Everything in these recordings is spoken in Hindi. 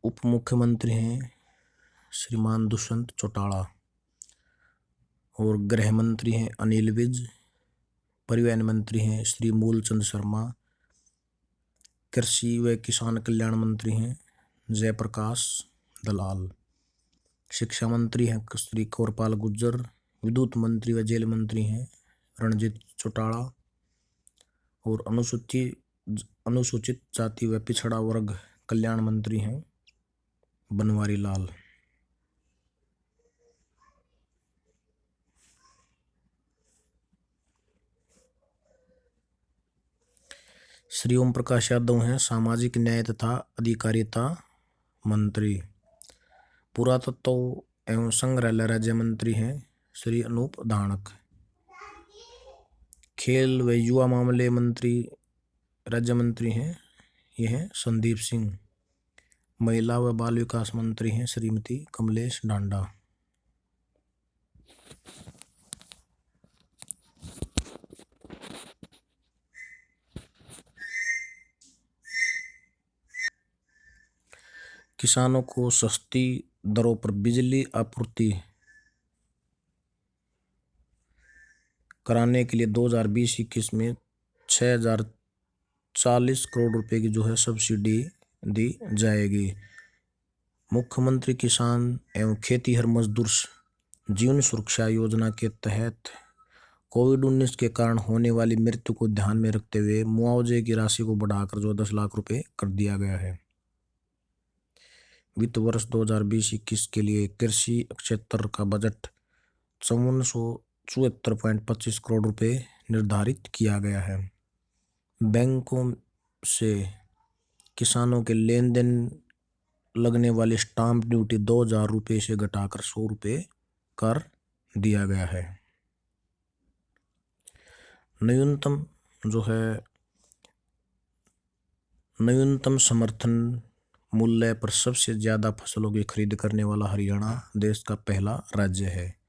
उप मुख्यमंत्री हैं श्रीमान दुष्यंत चौटाला और गृह मंत्री हैं अनिल विज। परिवहन मंत्री हैं श्री मूलचंद शर्मा। कृषि व किसान कल्याण मंत्री हैं जयप्रकाश दलाल। शिक्षा मंत्री हैं श्री कौरपाल गुर्जर। विद्युत मंत्री व जेल मंत्री हैं रणजीत चौटाला और अनुसूचित जाति व पिछड़ा वर्ग कल्याण मंत्री हैं बनवारी लाल। श्री ओम प्रकाश यादव हैं सामाजिक न्याय तथा अधिकारिता मंत्री। पुरातत्व एवं संग्रहालय राज्य मंत्री हैं श्री अनूप धानक। खेल व युवा मामले मंत्री राज्य मंत्री हैं यह हैं संदीप सिंह। महिला व बाल विकास मंत्री हैं श्रीमती कमलेश डांडा। किसानों को सस्ती दरों पर बिजली आपूर्ति कराने के लिए 2020-21 में 6040 करोड़ रुपए की जो है सब्सिडी दी जाएगी। मुख्यमंत्री किसान एवं खेतीहर मजदूर जीवन सुरक्षा योजना के तहत कोविड-19 के कारण होने वाली मृत्यु को ध्यान में रखते हुए मुआवजे की राशि को बढ़ाकर जो 10 लाख रुपए कर दिया गया है। वित्त वर्ष 2020-21 के लिए कृषि क्षेत्र का बजट 5474.25 करोड़ रुपए निर्धारित किया गया है। बैंकों से किसानों के लेन देन लगने वाली स्टाम्प ड्यूटी 2000 रुपये से घटाकर 100 रुपये कर दिया गया है। न्यूनतम समर्थन मूल्य पर सबसे ज्यादा फसलों की खरीद करने वाला हरियाणा देश का पहला राज्य है।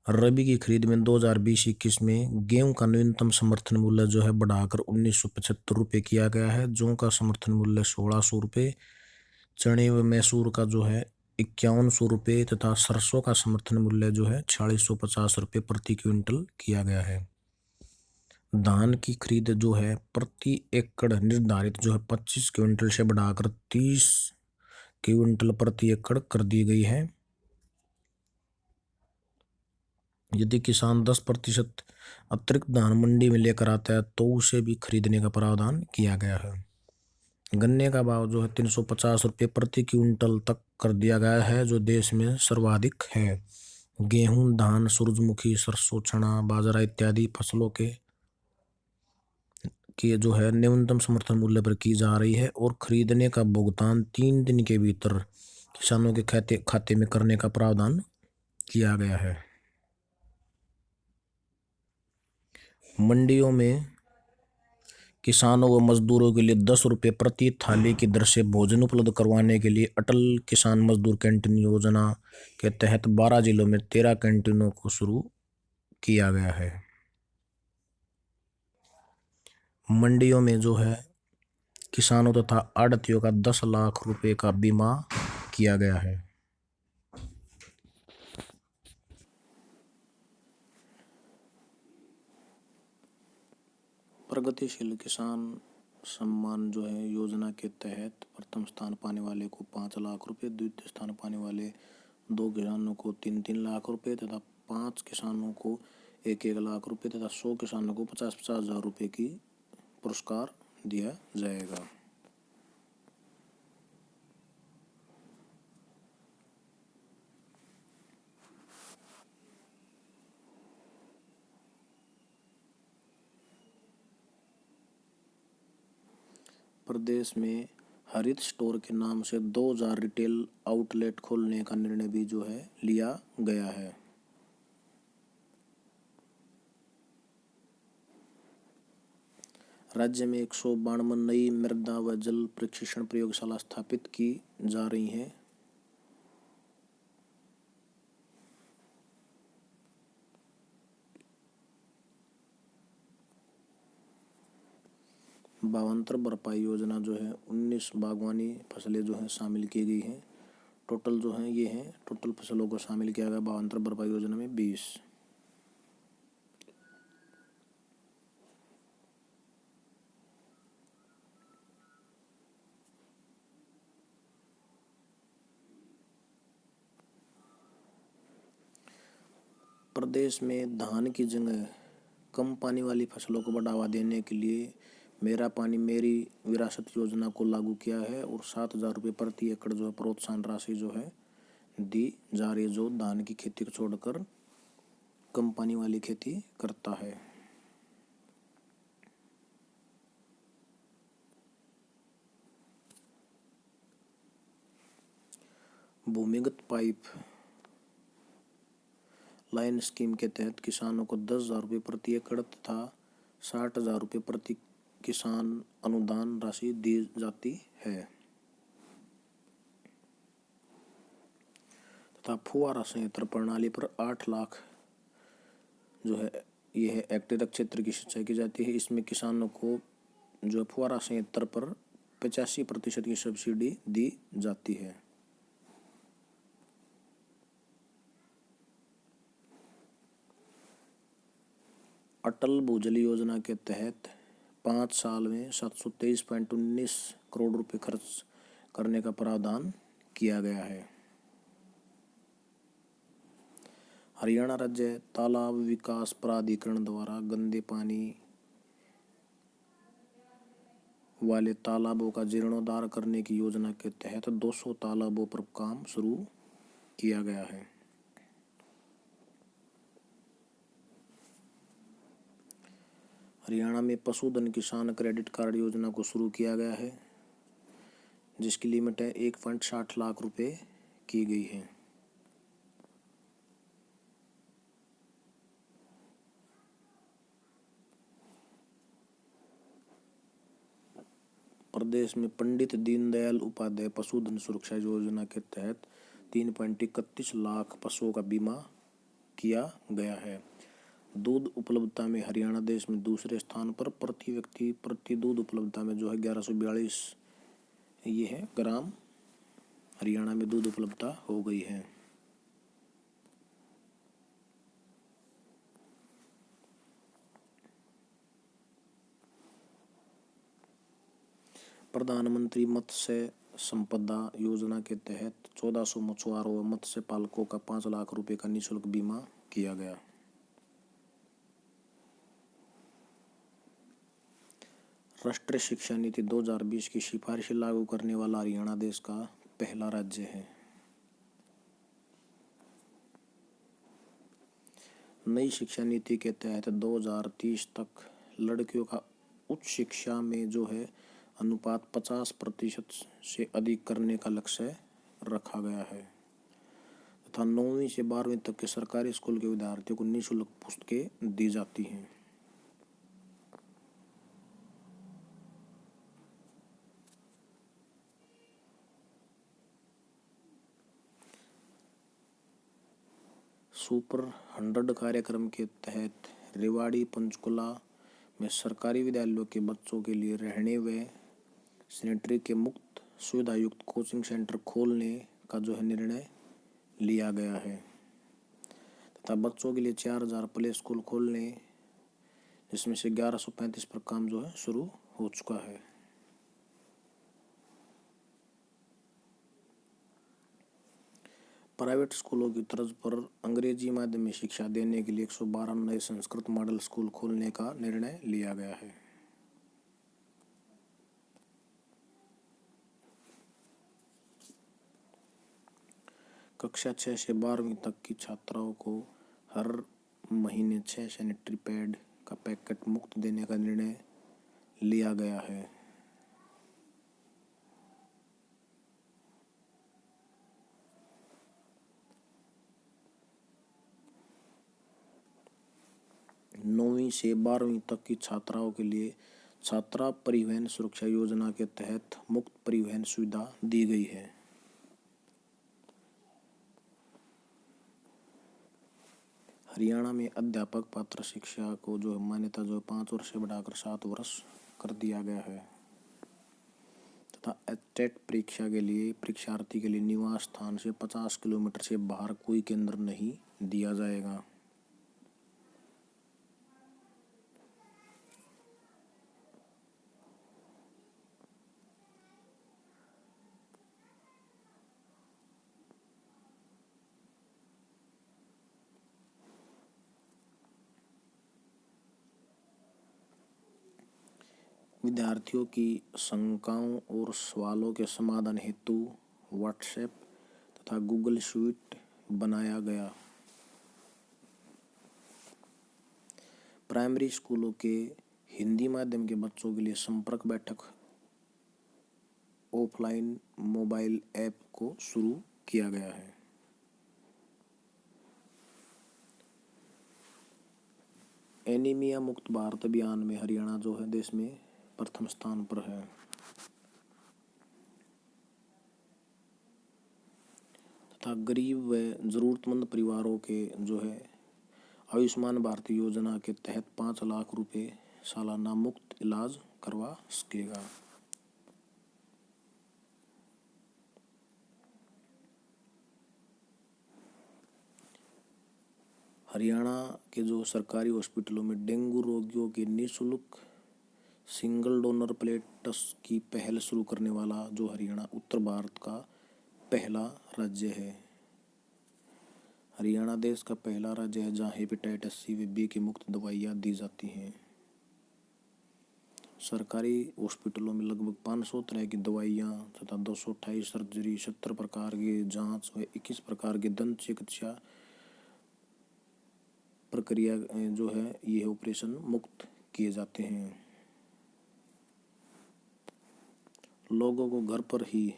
रबी की खरीद में 2020-21 में गेहूं का न्यूनतम समर्थन मूल्य जो है बढ़ाकर 1975 रुपये किया गया है। जौ का समर्थन मूल्य 1600 रुपये, चने व मैसूर का जो है 5100 रुपये तथा सरसों का समर्थन मूल्य जो है 4650 रुपये प्रति क्विंटल किया गया है। धान की खरीद जो है प्रति एकड़ निर्धारित जो है 25 क्विंटल से बढ़ाकर 30 क्विंटल प्रति एकड़ कर दी गई है। यदि किसान 10% अतिरिक्त धान मंडी में लेकर आता है तो उसे भी खरीदने का प्रावधान किया गया है। गन्ने का भाव जो है 350 रुपये प्रति क्विंटल तक कर दिया गया है जो देश में सर्वाधिक है। गेहूं, धान, सूरजमुखी, सरसों, चना, बाजरा इत्यादि फसलों के जो है न्यूनतम समर्थन मूल्य पर की जा रही है और खरीदने का भुगतान 3 दिन के भीतर किसानों के खाते में करने का प्रावधान किया गया है। मंडियों में किसानों व मजदूरों के लिए 10 रुपये प्रति थाली की दर से भोजन उपलब्ध करवाने के लिए अटल किसान मजदूर कैंटीन योजना के तहत 12 जिलों में 13 कैंटीनों को शुरू किया गया है। मंडियों में जो है किसानों तथा आढ़तियों का 10 लाख रुपए का बीमा किया गया है। प्रगतिशील किसान सम्मान जो है योजना के तहत प्रथम स्थान पाने वाले को 5 लाख रुपए, द्वितीय स्थान पाने वाले 2 किसानों को 3-3 लाख रुपए तथा 5 किसानों को 1-1 लाख रुपए तथा 100 किसानों को 50-50 हजार रुपए की पुरस्कार दिया जाएगा। प्रदेश में हरित स्टोर के नाम से 2000 रिटेल आउटलेट खोलने का निर्णय भी जो है लिया गया है। राज्य में 192 नई मृदा व जल परीक्षण प्रयोगशाला स्थापित की जा रही हैं। भावांतर भरपाई योजना जो है 19 बागवानी फसलें जो हैं शामिल की गई हैं। टोटल जो हैं ये हैं, टोटल फसलों को शामिल किया गया भावांतर भरपाई योजना में 20। प्रदेश में धान की जगह कम पानी वाली फसलों को बढ़ावा देने के लिए मेरा पानी मेरी विरासत योजना को लागू किया है और 7,000 रुपये प्रति एकड़ जो है प्रोत्साहन राशि जो है दी जा रही है, जो धान की खेती को छोड़कर कम पानी वाली खेती करता है। भूमिगत पाइप लाइन स्कीम के तहत किसानों को 10,000 रुपये प्रति एकड़ तथा 60,000 रुपये प्रति किसान अनुदान राशि दी जाती है तथा फुहारा संयंत्र प्रणाली पर 8 लाख जो है यह हेक्टेयर क्षेत्र की सिंचाई की जाती है। इसमें किसानों को जो फुहारा संयंत्र पर 85% की सब्सिडी दी जाती है। अटल भूजल योजना के तहत 5 साल में 723.19 करोड़ रुपए खर्च करने का प्रावधान किया गया है। हरियाणा राज्य तालाब विकास प्राधिकरण द्वारा गंदे पानी वाले तालाबों का जीर्णोद्धार करने की योजना के तहत 200 तालाबों पर काम शुरू किया गया है। हरियाणा में पशुधन किसान क्रेडिट कार्ड योजना को शुरू किया गया है, जिसकी लिमिट है 1.60 लाख रुपए की गई है। प्रदेश में पंडित दीनदयाल उपाध्याय पशुधन सुरक्षा योजना के तहत 3.31 लाख पशुओं का बीमा किया गया है। दूध उपलब्धता में हरियाणा देश में दूसरे स्थान पर प्रति व्यक्ति प्रति दूध उपलब्धता में जो है 1142 ये है ग्राम हरियाणा में दूध उपलब्धता हो गई है। प्रधानमंत्री मत्स्य संपदा योजना के तहत 1400 मछुआरों व मत्स्य पालकों का 5 लाख रुपए का निःशुल्क बीमा किया गया। राष्ट्रीय शिक्षा नीति 2020 की सिफारिशें लागू करने वाला हरियाणा देश का पहला राज्य है। नई शिक्षा नीति के तहत 2030 तक लड़कियों का उच्च शिक्षा में जो है अनुपात 50% से अधिक करने का लक्ष्य रखा गया है तथा 9वीं से 12वीं तक के सरकारी स्कूल के विद्यार्थियों को निःशुल्क पुस्तकें दी जाती हैं। सुपर 100 कार्यक्रम के तहत रेवाड़ी पंचकुला में सरकारी विद्यालयों के बच्चों के लिए रहने व सैनिटरी के मुक्त सुविधा युक्त कोचिंग सेंटर खोलने का जो है निर्णय लिया गया है तथा बच्चों के लिए 4,000 प्ले स्कूल खोलने, जिसमें से 1135 पर काम जो है शुरू हो चुका है। प्राइवेट स्कूलों की तर्ज पर अंग्रेजी माध्यम में शिक्षा देने के लिए 112 नए संस्कृत मॉडल स्कूल खोलने का निर्णय लिया गया है। कक्षा 6 से 12वीं तक की छात्राओं को हर महीने 6 सैनिटरी पैड का पैकेट मुफ्त देने का निर्णय लिया गया है। नौवीं से 12वीं तक की छात्राओं के लिए छात्रा परिवहन सुरक्षा योजना के तहत मुफ्त परिवहन सुविधा दी गई है। हरियाणा में अध्यापक पात्र शिक्षा को जो मान्यता जो 5 वर्ष से बढ़ाकर 7 वर्ष कर दिया गया है तथा एचटेट परीक्षा के लिए परीक्षार्थी के लिए निवास स्थान से 50 किलोमीटर से बाहर कोई केंद्र नहीं दिया जाएगा। विद्यार्थियों की शंकाओं और सवालों के समाधान हेतु व्हाट्सएप तथा गूगल शीट बनाया गया। प्राइमरी स्कूलों के हिंदी माध्यम के बच्चों के लिए संपर्क बैठक ऑफलाइन मोबाइल ऐप को शुरू किया गया है। एनीमिया मुक्त भारत अभियान में हरियाणा जो है देश में प्रथम स्थान पर है तथा गरीब व जरूरतमंद परिवारों के जो है आयुष्मान भारत योजना के तहत 5 लाख रुपए सालाना मुफ्त इलाज करवा सकेगा। हरियाणा के जो सरकारी हॉस्पिटलों में डेंगू रोगियों के निःशुल्क सिंगल डोनर प्लेट्स की पहल शुरू करने वाला जो हरियाणा उत्तर भारत का पहला राज्य है। हरियाणा देश का पहला राज्य है जहां हेपेटाइटिस सी व बी की मुफ्त दवाइयां दी जाती हैं। सरकारी हॉस्पिटलों में लगभग 500 तरह की दवाइयां तथा 228 सर्जरी, 70 प्रकार की जांच व 21 प्रकार की दंत चिकित्सा प्रक्रिया जो है ये ऑपरेशन मुक्त किए जाते हैं। लोगों को घर पर ही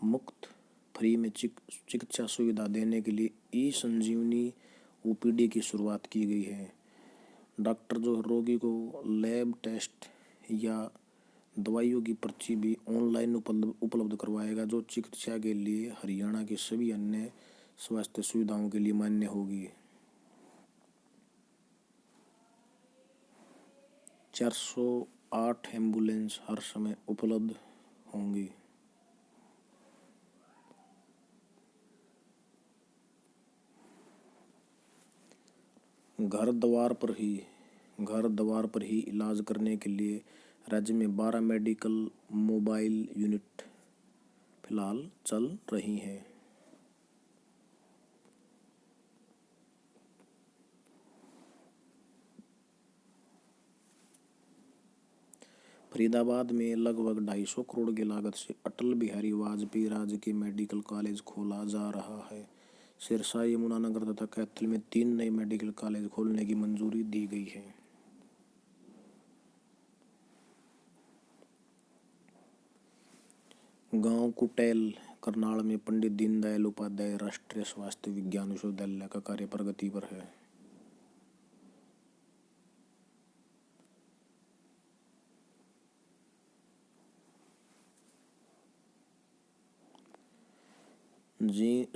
मुफ्त फ्री में चिकित्सा सुविधा देने के लिए ई संजीवनी ओपीडी की शुरुआत की गई है। डॉक्टर जो रोगी को लैब टेस्ट या दवाइयों की पर्ची भी ऑनलाइन उपलब्ध करवाएगा जो चिकित्सा के लिए हरियाणा की सभी अन्य स्वास्थ्य सुविधाओं के लिए मान्य होगी। 408 एम्बुलेंस हर समय उपलब्ध होंगी। घर द्वार पर ही इलाज करने के लिए राज्य में 12 मेडिकल मोबाइल यूनिट फिलहाल चल रही हैं। फरीदाबाद में लगभग 250 करोड़ की लागत से अटल बिहारी वाजपेयी राजकीय मेडिकल कॉलेज खोला जा रहा है। सिरसा, यमुनानगर तथा कैथल में 3 नए मेडिकल कॉलेज खोलने की मंजूरी दी गई है। गांव कुटेल करनाल में पंडित दीनदयाल उपाध्याय राष्ट्रीय स्वास्थ्य विज्ञान विश्वविद्यालय का कार्य प्रगति पर है।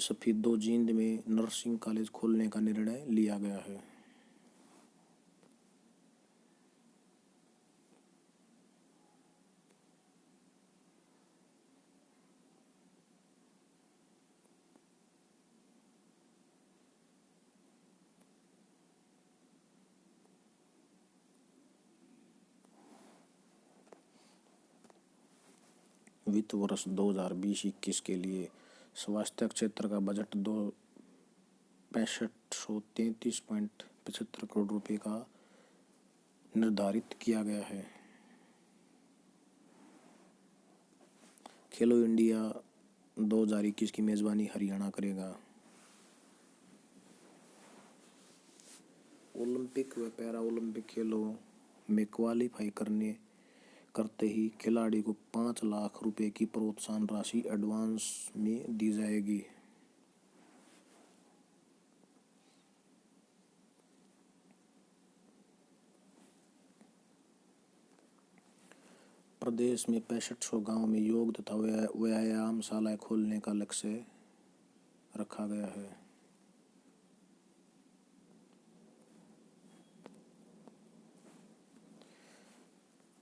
सफीदो जींद में नर्सिंग कॉलेज खोलने का निर्णय लिया गया है। वित्त वर्ष 2020-21 के लिए स्वास्थ्य क्षेत्र का बजट 6533.75 करोड़ रुपए का निर्धारित किया गया है। खेलो इंडिया 2021 की मेजबानी हरियाणा करेगा। ओलंपिक व पैरा ओलंपिक खेलों में क्वालिफाई करते ही खिलाड़ी को 5 लाख रुपए की प्रोत्साहन राशि एडवांस में दी जाएगी। प्रदेश में 6500 गांव में योग तथा व्यायामशालाएं खोलने का लक्ष्य रखा गया है।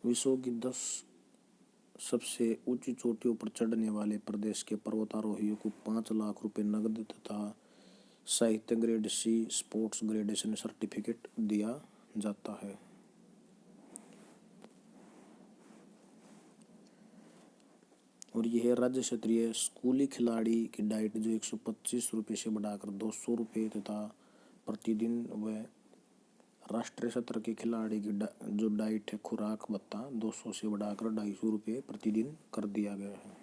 विश्व की 10 सबसे ऊंची चोटियों पर चढ़ने वाले प्रदेश के पर्वतारोहियों को 5 लाख रुपए नकद तथा साहित्य grade C sports gradation certificate दिया जाता है। और यह है राज्य स्तरीय स्कूली खिलाड़ी की डाइट जो 125 रुपये से बढ़ाकर 200 रुपये तथा प्रतिदिन व राष्ट्रीय स्तर के खिलाड़ी की जो डाइट है खुराक भत्ता 200 से बढ़ाकर 250 रुपये प्रतिदिन कर दिया गया है।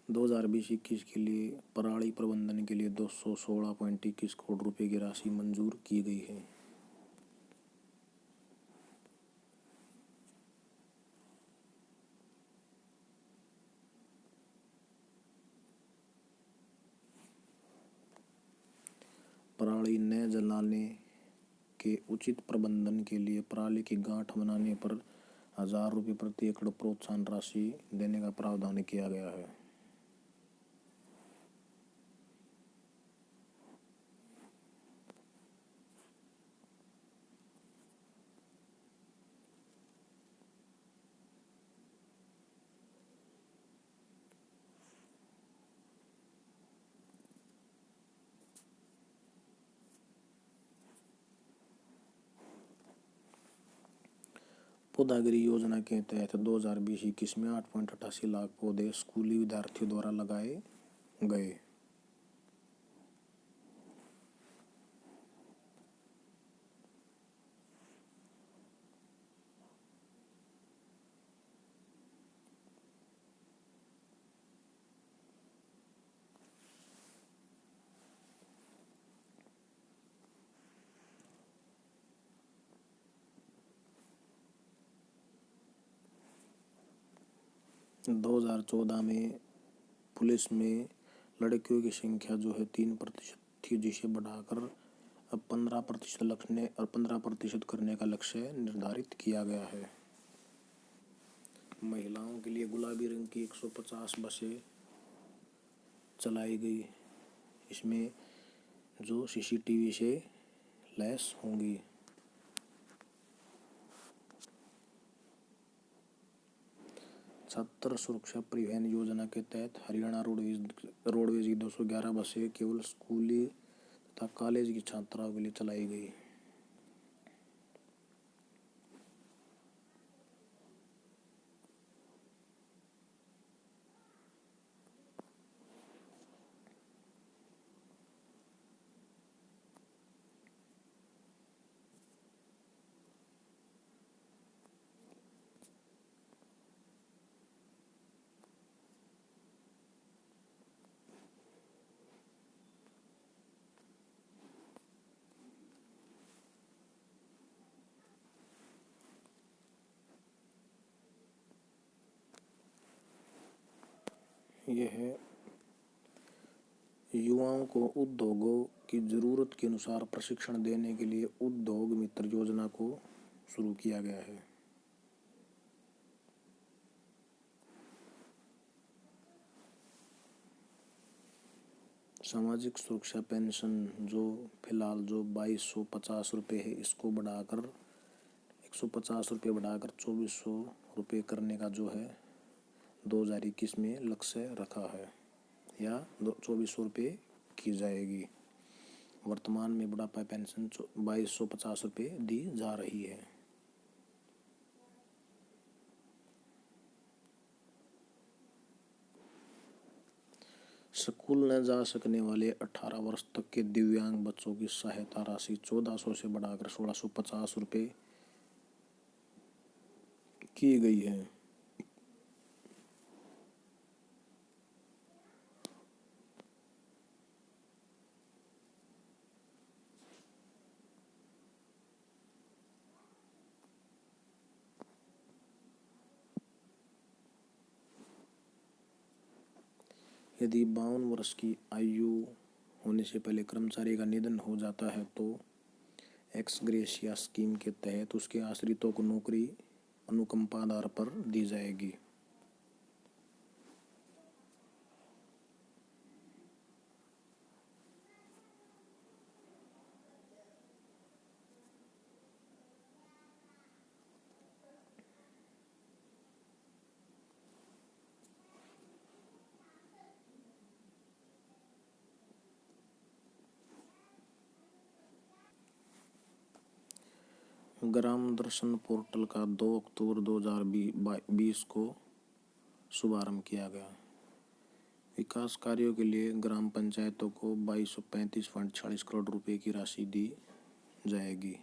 2020-21 के लिए पराली प्रबंधन के लिए 216.21 करोड़ रुपए की राशि मंजूर की गई है। पराली न जलाने के उचित प्रबंधन के लिए पराली की गांठ बनाने पर 1000 रुपये प्रति एकड़ प्रोत्साहन राशि देने का प्रावधान किया गया है। पौधागिरी योजना के तहत 2020-21 में 8.88 लाख पौधे स्कूली विद्यार्थियों द्वारा लगाए गए। सन 2014 में पुलिस में लड़कियों की संख्या जो है 3% थी, जिसे बढ़ाकर अब 15% करने का लक्ष्य निर्धारित किया गया है। महिलाओं के लिए गुलाबी रंग की 150 बसें चलाई गई। इसमें जो CCTV से लैस होंगी। छात्र सुरक्षा परिवहन योजना के तहत हरियाणा रोडवेज की 211 बसें केवल स्कूली तथा कॉलेज की छात्राओं के लिए चलाई गई। यह है युवाओं को उद्योगों की जरूरत के अनुसार प्रशिक्षण देने के लिए उद्योग मित्र योजना को शुरू किया गया है। सामाजिक सुरक्षा पेंशन जो फिलहाल जो 2250 रुपये है, इसको बढ़ाकर 150 रुपये बढ़ाकर 2400 रुपये करने का जो है 2021 में लक्ष्य रखा है या 2400 रुपये की जाएगी। वर्तमान में बुढ़ापा पेंशन 2250 रुपये दी जा रही है। स्कूल न जा सकने वाले 18 वर्ष तक के दिव्यांग बच्चों की सहायता राशि 1400 से बढ़ाकर 1650 रुपये की गई है। यदि 52 वर्ष की आयु होने से पहले कर्मचारी का निधन हो जाता है तो एक्स ग्रेशिया स्कीम के तहत उसके आश्रितों को नौकरी अनुकंपा आधार पर दी जाएगी। ग्राम दर्शन पोर्टल का 2 अक्टूबर 2020 को शुभारंभ किया गया। विकास कार्यों के लिए ग्राम पंचायतों को 2235.40 करोड़ रुपए की राशि दी जाएगी।